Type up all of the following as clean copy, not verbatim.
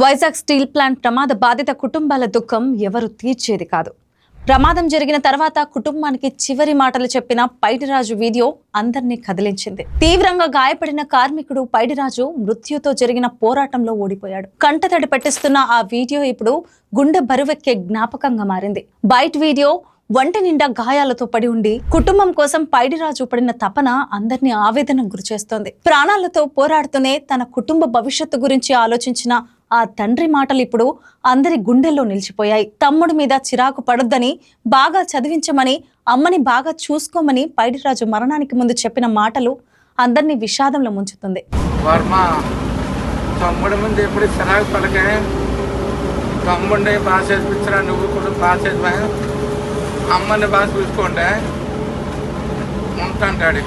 Vizag steel plant ప్రమాద బాధిత కుటుంబాల దుఃఖం ఎవరు తీర్చేది కాదు. ప్రమాదం జరిగిన తర్వాత కుటుంబానికి చివరి మాటలు చెప్పిన పైడిరాజు వీడియో అందరినీ కదిలించింది. తీవ్రంగా గాయపడిన కార్మికుడు పైడిరాజు మృత్యుతో జరిగిన పోరాటంలో ఓడిపోయాడు. కంటతడి పెట్టిస్తున్న ఆ వీడియో ఇప్పుడు గుండె బరువెక్కే జ్ఞాపకంగా మారింది. బయట వీడియో వంటి నిండా గాయాలతో పడి ఉండి కుటుంబం కోసం పైడిరాజు పడిన తపన అందరినీ ఆవేదనకు గురిచేస్తోంది. ప్రాణాలతో పోరాడుతూనే తన కుటుంబ భవిష్యత్తు గురించి ఆలోచించిన ఆ తండ్రి మాటలు ఇప్పుడు అందరి గుండెల్లో నిలిచిపోయాయి. తమ్ముడి మీద చిరాకు పడొద్దని, బాగా చదివించమని, అమ్మని బాగా చూసుకోమని పైడిరాజు మరణానికి ముందు చెప్పిన మాటలు అందరినీ విషాదంలో ముంచుతుంది. తమ్ముడి ముందు ఎప్పుడు చిరాకు పడకే, తమ్ముడిని బాగా చేపించరా, నువ్వు కూడా బాగా చేసినా, అమ్మని బాగా చూసుకోండి ఉంటాంటాడు.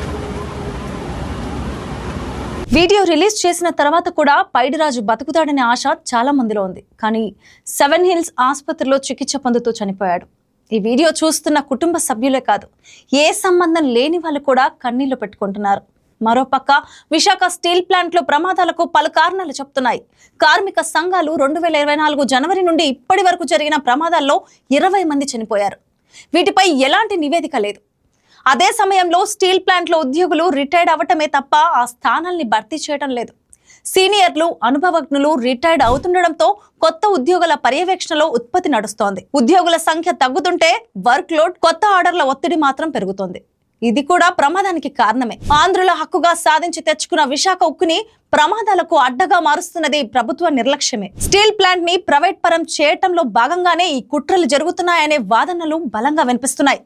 వీడియో రిలీజ్ చేసిన తర్వాత కూడా పైడిరాజు బతుకుతాడనే ఆశ చాలా మందిలో ఉంది. కానీ 7 హిల్స్ ఆసుపత్రిలో చికిత్స పొందుతూ చనిపోయాడు. ఈ వీడియో చూస్తున్న కుటుంబ సభ్యులే కాదు, ఏ సంబంధం లేని వాళ్ళు కూడా కన్నీళ్లు పెట్టుకుంటున్నారు. మరోపక్క విశాఖ స్టీల్ ప్లాంట్ లో ప్రమాదాలకు పలు కారణాలు చెప్తున్నాయి. కార్మిక సంఘాలు 2024 జనవరి నుండి ఇప్పటి వరకు జరిగిన ప్రమాదాల్లో 20 మంది చనిపోయారు. వీటిపై ఎలాంటి నివేదిక లేదు. అదే సమయంలో స్టీల్ ప్లాంట్లో ఉద్యోగులు రిటైర్డ్ అవ్వటమే తప్ప ఆ స్థానాల్ని భర్తీ చేయడం లేదు. సీనియర్లు, అనుభవజ్ఞులు రిటైర్డ్ అవుతుండడంతో కొత్త ఉద్యోగుల పర్యవేక్షణలో ఉత్పత్తి నడుస్తోంది. ఉద్యోగుల సంఖ్య తగ్గుతుంటే వర్క్ లోడ్, కొత్త ఆర్డర్ల ఒత్తిడి మాత్రం పెరుగుతోంది. ఇది కూడా ప్రమాదానికి కారణమే. ఆంధ్రుల హక్కుగా సాధించి తెచ్చుకున్న విశాఖ ఉక్కుని ప్రమాదాలకు అడ్డగా మారుస్తున్నది ప్రభుత్వ నిర్లక్ష్యమే. స్టీల్ ప్లాంట్ ని ప్రైవేట్ పరం చేయటంలో భాగంగానే ఈ కుట్రలు జరుగుతున్నాయనే వాదనలు బలంగా వినిపిస్తున్నాయి.